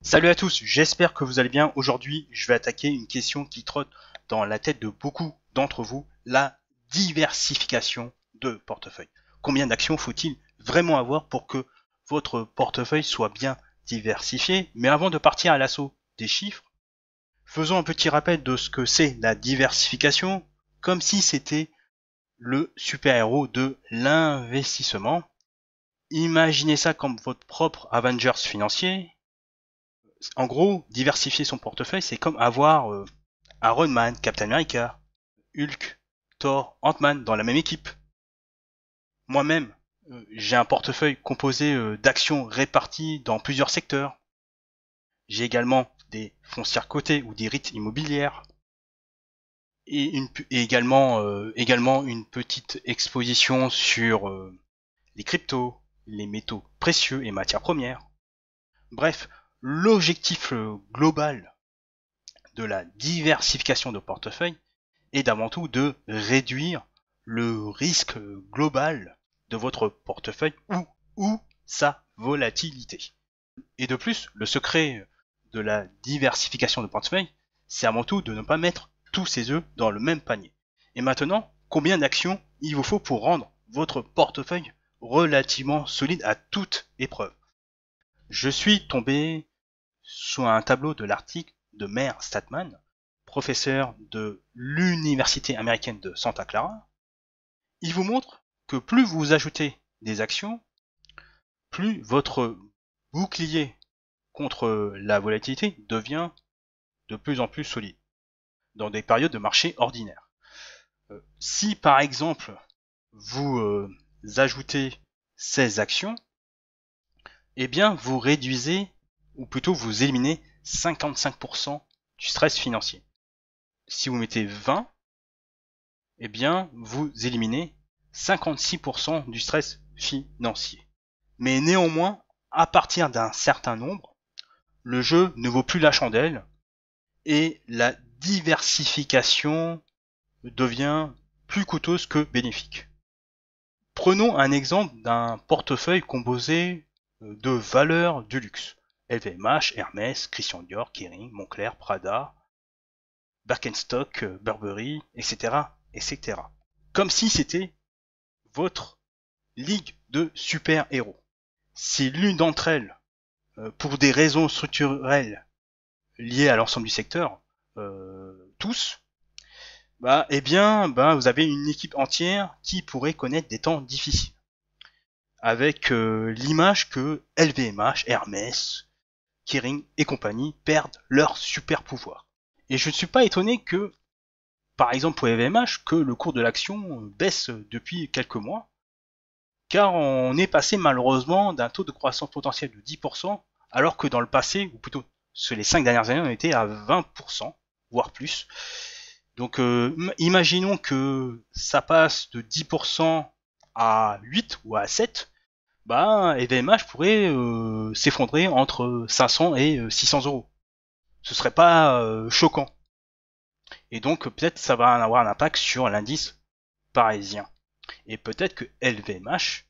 Salut à tous, j'espère que vous allez bien. Aujourd'hui, je vais attaquer une question qui trotte dans la tête de beaucoup d'entre vous, la diversification de portefeuille. Combien d'actions faut-il vraiment avoir pour que votre portefeuille soit bien diversifié? Mais avant de partir à l'assaut des chiffres, faisons un petit rappel de ce que c'est la diversification, comme si c'était le super-héros de l'investissement. Imaginez ça comme votre propre Avengers financier. En gros, diversifier son portefeuille, c'est comme avoir Iron Man, Captain America, Hulk, Thor, Ant-Man dans la même équipe. Moi-même, j'ai un portefeuille composé d'actions réparties dans plusieurs secteurs. J'ai également des foncières cotées ou des REIT immobilières. Et également une petite exposition sur les cryptos, les métaux précieux et matières premières. Bref, l'objectif global de la diversification de portefeuille est d'avant tout de réduire le risque global de votre portefeuille ou sa volatilité. Et de plus, le secret de la diversification de portefeuille, c'est avant tout de ne pas mettre tous ses œufs dans le même panier. Et maintenant, combien d'actions il vous faut pour rendre votre portefeuille relativement solide à toute épreuve? Je suis tombé sur un tableau de l'article de Meir Statman, professeur de l'Université américaine de Santa Clara. Il vous montre que plus vous ajoutez des actions, plus votre bouclier contre la volatilité devient de plus en plus solide dans des périodes de marché ordinaires. Si par exemple vous ajoutez 16 actions, eh bien vous réduisez, ou plutôt vous éliminez 55% du stress financier. Si vous mettez 20, eh bien vous éliminez 56% du stress financier. Mais néanmoins, à partir d'un certain nombre, le jeu ne vaut plus la chandelle et la diversification devient plus coûteuse que bénéfique. Prenons un exemple d'un portefeuille composé de valeurs du luxe. LVMH, Hermès, Christian Dior, Kering, Moncler, Prada, Birkenstock, Burberry, etc., etc. Comme si c'était votre ligue de super-héros. Si l'une d'entre elles, pour des raisons structurelles liées à l'ensemble du secteur, tous, vous avez une équipe entière qui pourrait connaître des temps difficiles. Avec l'image que LVMH, Hermès, Kering et compagnie perdent leur super pouvoir. Et je ne suis pas étonné que, par exemple pour LVMH, que le cours de l'action baisse depuis quelques mois, car on est passé malheureusement d'un taux de croissance potentiel de 10%, alors que dans le passé, ou plutôt sur les 5 dernières années, on était à 20%, voire plus. Donc imaginons que ça passe de 10% à 8 ou à 7, LVMH pourrait s'effondrer entre 500 et 600 euros. Ce serait pas choquant. Et donc peut-être ça va avoir un impact sur l'indice parisien. Et peut-être que LVMH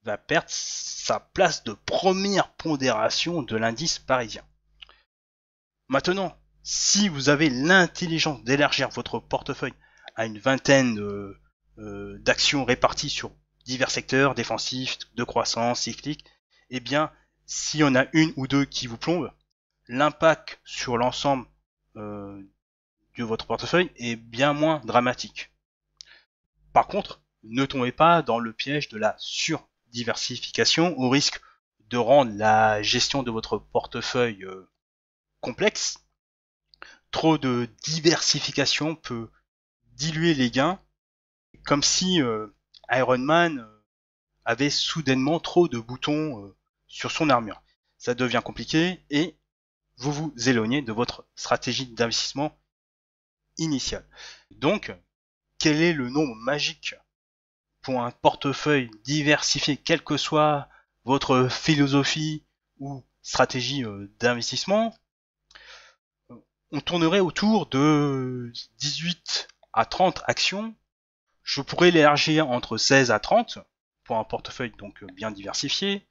va perdre sa place de première pondération de l'indice parisien. Maintenant, si vous avez l'intelligence d'élargir votre portefeuille à une vingtaine d'actions réparties sur divers secteurs défensifs, de croissance, cycliques, eh bien, s'il y en a une ou deux qui vous plombent, l'impact sur l'ensemble de votre portefeuille est bien moins dramatique. Par contre, ne tombez pas dans le piège de la surdiversification au risque de rendre la gestion de votre portefeuille complexe. Trop de diversification peut diluer les gains, comme si Iron Man avait soudainement trop de boutons sur son armure. Ça devient compliqué et vous vous éloignez de votre stratégie d'investissement initiale. Donc, quel est le nombre magique pour un portefeuille diversifié, quelle que soit votre philosophie ou stratégie d'investissement? On tournerait autour de 18 à 30 actions. Je pourrais l'élargir entre 16 à 30 pour un portefeuille donc bien diversifié.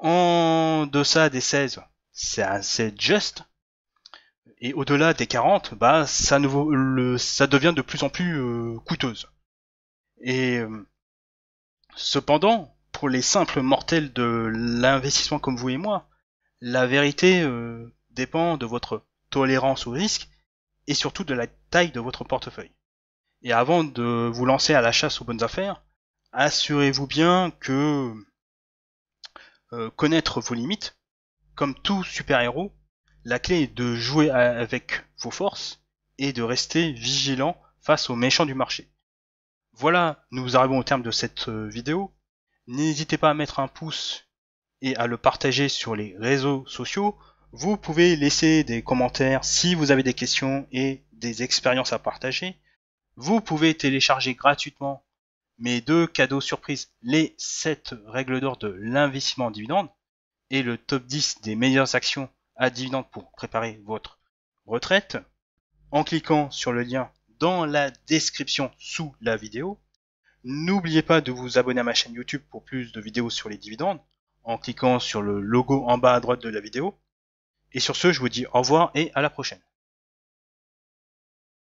En deçà des 16, c'est assez juste. Et au-delà des 40, ça devient de plus en plus coûteuse. Et cependant, pour les simples mortels de l'investissement comme vous et moi, la vérité dépend de votre tolérance au risque et surtout de la taille de votre portefeuille. Et avant de vous lancer à la chasse aux bonnes affaires, assurez-vous bien que connaître vos limites, comme tout super-héros, la clé est de jouer avec vos forces et de rester vigilant face aux méchants du marché. Voilà, nous arrivons au terme de cette vidéo. N'hésitez pas à mettre un pouce et à le partager sur les réseaux sociaux. Vous pouvez laisser des commentaires si vous avez des questions et des expériences à partager. Vous pouvez télécharger gratuitement mes 2 cadeaux surprises, les 7 règles d'or de l'investissement en dividende et le top 10 des meilleures actions à dividende pour préparer votre retraite, en cliquant sur le lien dans la description sous la vidéo. N'oubliez pas de vous abonner à ma chaîne YouTube pour plus de vidéos sur les dividendes, en cliquant sur le logo en bas à droite de la vidéo. Et sur ce, je vous dis au revoir et à la prochaine.